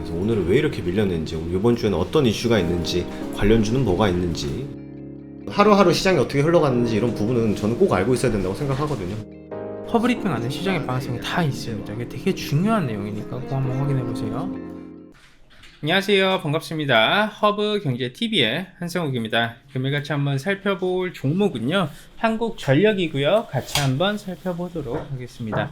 그래서 오늘은 왜 이렇게 밀렸는지, 이번 주에는 어떤 이슈가 있는지, 관련주는 뭐가 있는지, 하루하루 시장이 어떻게 흘러갔는지 이런 부분은 저는 꼭 알고 있어야 된다고 생각하거든요. 허브리핑 안에 시장의 방향성이 다 있습니다. 이게 되게 중요한 내용이니까 꼭 한번 확인해 보세요. 안녕하세요, 반갑습니다. 허브경제TV의 한성욱입니다. 금일같이 한번 살펴볼 종목은요, 한국전력이고요. 같이 한번 살펴보도록 하겠습니다.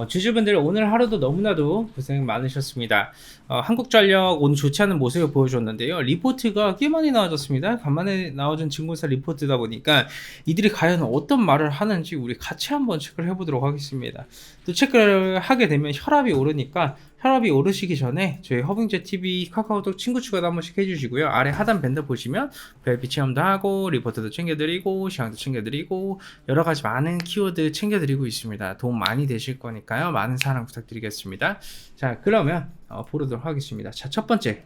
주주분들 오늘 하루도 너무나도 고생 많으셨습니다. 한국전력 오늘 좋지 않은 모습을 보여줬는데요. 리포트가 꽤 많이 나와졌습니다. 간만에 나와준 증권사 리포트다 보니까 이들이 과연 어떤 말을 하는지 우리 같이 한번 체크를 해보도록 하겠습니다. 또 체크를 하게 되면 혈압이 오르니까 혈압이 오르시기 전에 저희 허빙제TV 카카오톡 친구 추가도 한 번씩 해주시고요. 아래 하단 밴더 보시면 VIP 체험도 하고 리포트도 챙겨드리고 시황도 챙겨드리고 여러가지 많은 키워드 챙겨드리고 있습니다. 도움 많이 되실 거니까요. 많은 사랑 부탁드리겠습니다. 자, 그러면 보도록 하겠습니다. 자, 첫 번째,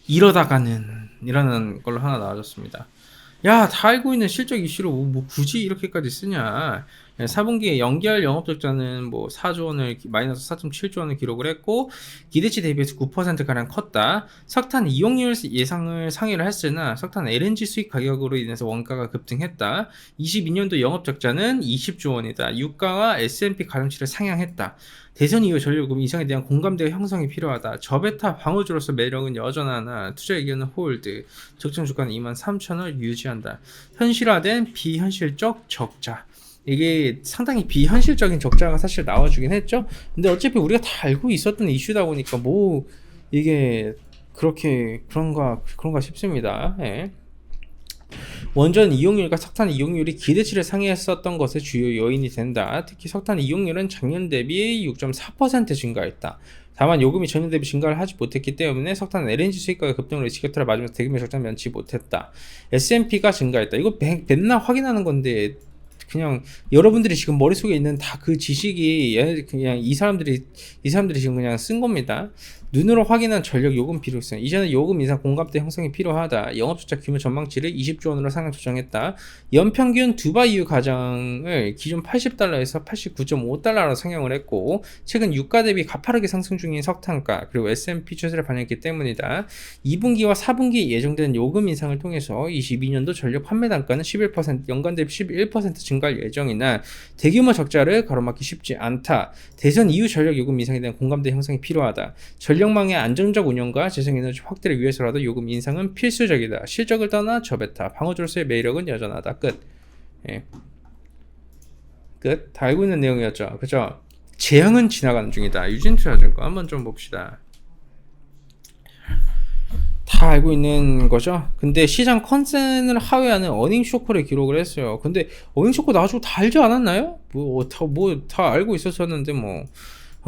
이러다가는 이라는 걸로 하나 나와줬습니다. 야, 다 알고 있는 실적 이슈로 뭐 굳이 이렇게까지 쓰냐. 4분기에 연결 영업적자는 뭐 4조 원을 마이너스 4.7조 원을 기록을 했고 기대치 대비해서 9%가량 컸다. 석탄 이용률 예상을 상회를 했으나 석탄 LNG 수입 가격으로 인해서 원가가 급등했다. 22년도 영업적자는 20조 원이다. 유가와 S&P 가중치를 상향했다. 대선 이후 전력요금 인상에 대한 공감대가 형성이 필요하다. 저베타 방어주로서 매력은 여전하나 투자 의견은 홀드. 적정 주가는 23,000원 유지한다. 현실화된 비현실적 적자. 이게 상당히 비현실적인 적자가 사실 나와주긴 했죠. 근데 어차피 우리가 다 알고 있었던 이슈다 보니까 뭐 이게 그렇게 그런가 싶습니다. 예. 원전 이용률과 석탄 이용률이 기대치를 상회했었던 것의 주요 요인이 된다. 특히 석탄 이용률은 작년 대비 6.4% 증가했다. 다만 요금이 전년 대비 증가를 하지 못했기 때문에 석탄 LNG 수입가가 급등으로 지격타를 맞으면서 대규모 적자를 면치 못했다. S&P가 증가했다. 이거 맨날 확인하는 건데 그냥 여러분들이 지금 머릿속에 있는 다 그 지식이 그냥 이 사람들이 지금 그냥 쓴 겁니다. 눈으로 확인한 전력 요금 필요성. 이제는 요금 인상 공감대 형성이 필요하다. 영업적자 규모 전망치를 20조 원으로 상향 조정했다. 연평균 두바이유 가장을 기존 80달러에서 89.5달러로 상향을 했고 최근 유가 대비 가파르게 상승 중인 석탄가 그리고 S&P 추세를 반영했기 때문이다. 2분기와 4분기 예정된 요금 인상을 통해서 22년도 전력 판매 단가는 11% 연간 대비 11% 증가할 예정이나 대규모 적자를 가로막기 쉽지 않다. 대선 이후 전력 요금 인상에 대한 공감대 형성이 필요하다. 전력망의 안정적 운영과 재생에너지 확대를 위해서라도 요금 인상은 필수적이다. 실적을 떠나 저베타, 방어주로서의 매력은 여전하다. 끝. 예. 끝. 다 알고 있는 내용이었죠. 그죠? 재앙은 지나가는 중이다. 유진투자증권 한번 좀 봅시다. 다 알고 있는 거죠. 근데 시장 컨센을 하회하는 어닝 쇼크를 기록을 했어요. 근데 어닝 쇼크 나와주고 다 알지 않았나요? 다 알고 있었었는데 뭐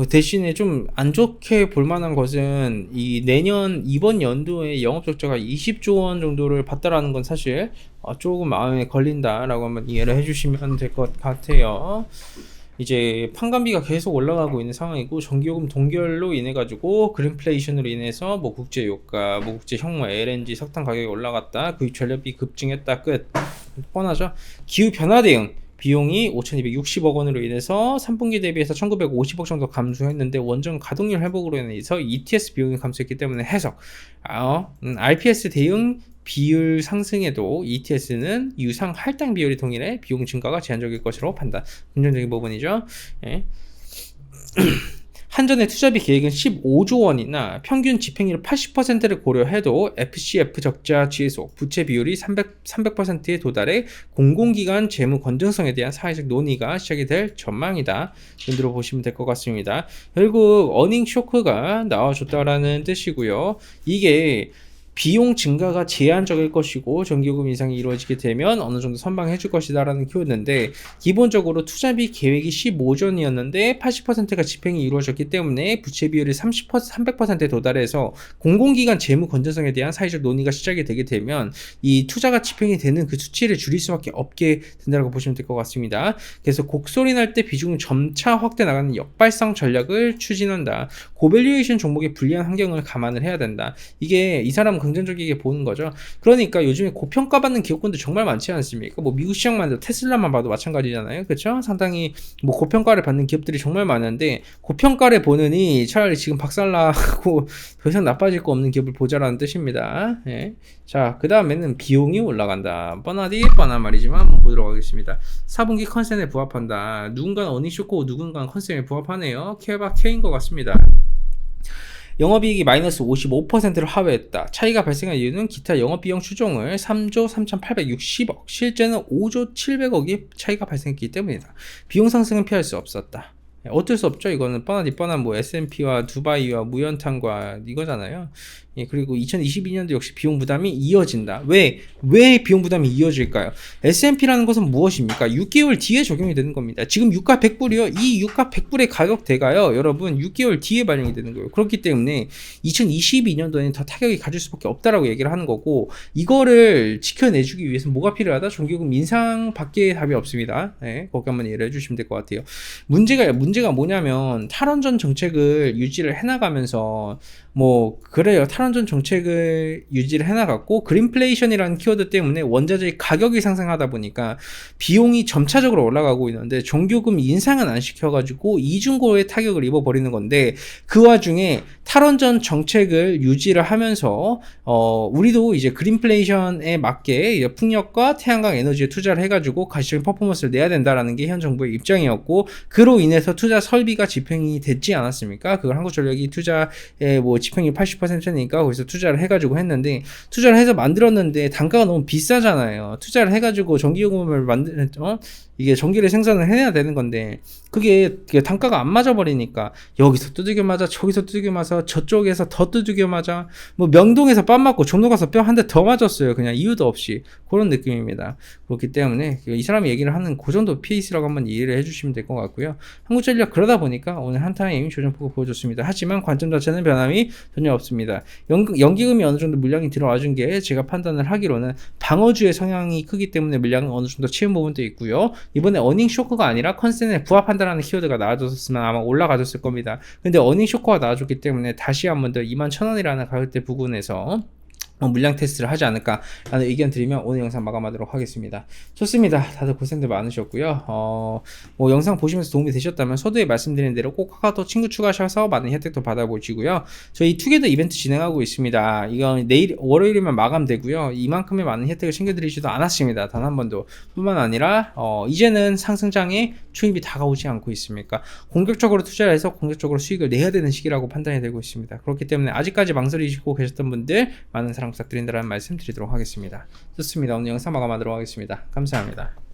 대신에 좀 안 좋게 볼 만한 것은 이번 연도에 영업적자가 20조 원 정도를 봤다라는 건 사실 조금 마음에 걸린다라고 한번 이해를 해주시면 될 것 같아요. 이제 판관비가 계속 올라가고 있는 상황이고 전기요금 동결로 인해 가지고 그린플레이션으로 인해서 뭐 국제유가, 뭐 국제형모, LNG, 석탄 가격이 올라갔다. 그 전력비 급증했다. 끝. 뻔하죠. 기후변화 대응 비용이 5,260억 원으로 인해서 3분기 대비해서 1,950억 정도 감소했는데 원전 가동률 회복으로 인해서 ETS 비용이 감소했기 때문에 해석. RPS 대응 비율 상승에도 ETS는 유상 할당 비율이 동일해 비용 증가가 제한적일 것으로 판단. 긍정적인 부분이죠. 예. 한전의 투자비 계획은 15조 원이나 평균 집행률 80%를 고려해도 FCF 적자 지속, 부채 비율이 300%에 도달해 공공기관 재무 건전성에 대한 사회적 논의가 시작이 될 전망이다. 눈으로 보시면 될 것 같습니다. 결국 어닝 쇼크가 나와줬다라는 뜻이고요. 이게 비용 증가가 제한적일 것이고 전기요금 인상이 이루어지게 되면 어느 정도 선방해 줄 것이다 라는 키웠는데 기본적으로 투자비 계획이 15조 원이었는데 80%가 집행이 이루어졌기 때문에 부채 비율이 300%에 도달해서 공공기관 재무 건전성에 대한 사회적 논의가 시작이 되게 되면 이 투자가 집행이 되는 그 수치를 줄일 수밖에 없게 된다고 보시면 될 것 같습니다. 그래서 곡소리 날 때 비중 점차 확대 나가는 역발상 전략을 추진한다. 고밸류에이션 종목의 불리한 환경을 감안을 해야 된다. 이게 이 사람 긍정적이게 보는 거죠. 그러니까 요즘에 고평가받는 기업군들 정말 많지 않습니까? 뭐 미국 시장만 해도 테슬라만 봐도 마찬가지잖아요. 그렇죠? 상당히 뭐 고평가를 받는 기업들이 정말 많은데 고평가를 보느니 차라리 지금 박살나고 더 이상 나빠질 거 없는 기업을 보자라는 뜻입니다. 예. 자, 그 다음에는 비용이 올라간다. 뻔하디 뻔한 말이지만 한번 보도록 하겠습니다. 4분기 컨센에 부합한다. 누군가는 어닝 쇼크고 누군가는 컨센에 부합하네요. 케바 K인 것 같습니다. 영업이익이 마이너스 55%를 하회했다. 차이가 발생한 이유는 기타 영업비용 추종을 3조 3,860억, 실제는 5조 700억이 차이가 발생했기 때문이다. 비용 상승은 피할 수 없었다. 어쩔 수 없죠. 이거는 뻔하디 뻔한 뭐 S&P와 두바이와 무연탄과 이거잖아요. 예, 그리고 2022년도 역시 비용 부담이 이어진다. 왜 비용 부담이 이어질까요? S&P라는 것은 무엇입니까? 6개월 뒤에 적용이 되는 겁니다. 지금 유가 100불이요. 이 유가 100불의 가격대가요. 여러분 6개월 뒤에 반영이 되는 거예요. 그렇기 때문에 2022년도에는 더 타격이 가질 수밖에 없다라고 얘기를 하는 거고, 이거를 지켜내주기 위해서 뭐가 필요하다? 종교금 인상밖에 답이 없습니다. 네, 거기 한번 이해를 해주시면 될 것 같아요. 문제가 뭐냐면 탈원전 정책을 유지를 해나가면서 뭐 그래요. 탈원전 정책을 유지를 해나갔고 그린플레이션이라는 키워드 때문에 원자재의 가격이 상승하다 보니까 비용이 점차적으로 올라가고 있는데 종교금 인상은 안 시켜가지고 이중고에 타격을 입어버리는 건데, 그 와중에 탈원전 정책을 유지를 하면서 우리도 이제 그린플레이션에 맞게 풍력과 태양광 에너지에 투자를 해가지고 가시적인 퍼포먼스를 내야 된다라는 게 현 정부의 입장이었고, 그로 인해서 투자 설비가 집행이 됐지 않았습니까? 그걸 한국전력이 투자에 뭐 집행이 80%니까 거기서 투자를 해가지고 했는데, 투자를 해서 만들었는데 단가가 너무 비싸잖아요. 투자를 해가지고 전기요금을 이게 전기를 생산을 해야 되는 건데 그게 단가가 안 맞아버리니까 여기서 두들겨 맞아, 저기서 두들겨 맞아, 저쪽에서 더 두들겨 맞아, 뭐 명동에서 뺨 맞고 종로 가서 뼈 한 대 더 맞았어요. 그냥 이유도 없이. 그런 느낌입니다. 그렇기 때문에 이 사람이 얘기를 하는 그 정도 페이스라고 한번 이해를 해주시면 될 것 같고요. 한국전력 그러다 보니까 오늘 한타임 조정폭을 보여줬습니다. 하지만 관점 자체는 변함이 전혀 없습니다. 연기금이 어느 정도 물량이 들어와 준 게 제가 판단을 하기로는 방어주의 성향이 크기 때문에 물량은 어느 정도 채운 부분도 있고요. 이번에 어닝 쇼크가 아니라 컨센에 부합한다라는 키워드가 나와줬으면 아마 올라가줬을 겁니다. 근데 어닝 쇼크가 나와줬기 때문에 다시 한번 더 21,000원이라는 가격대 부근에서 물량 테스트를 하지 않을까라는 의견 드리면 오늘 영상 마감하도록 하겠습니다. 좋습니다. 다들 고생들 많으셨고요. 뭐 영상 보시면서 도움이 되셨다면 서두에 말씀드린 대로 꼭 카카오톡 친구 추가하셔서 많은 혜택도 받아보시고요. 저희 투게더 이벤트 진행하고 있습니다. 이건 내일 월요일이면 마감되고요. 이만큼의 많은 혜택을 챙겨드리지도 않았습니다. 단 한 번도. 뿐만 아니라 이제는 상승장에 초입이 다가오지 않고 있습니까? 공격적으로 투자를 해서 공격적으로 수익을 내야 되는 시기라고 판단이 되고 있습니다. 그렇기 때문에 아직까지 망설이시고 계셨던 분들 많은 사랑 부탁드린다는 말씀 드리도록 하겠습니다. 좋습니다. 오늘 영상 마감하도록 하겠습니다. 감사합니다.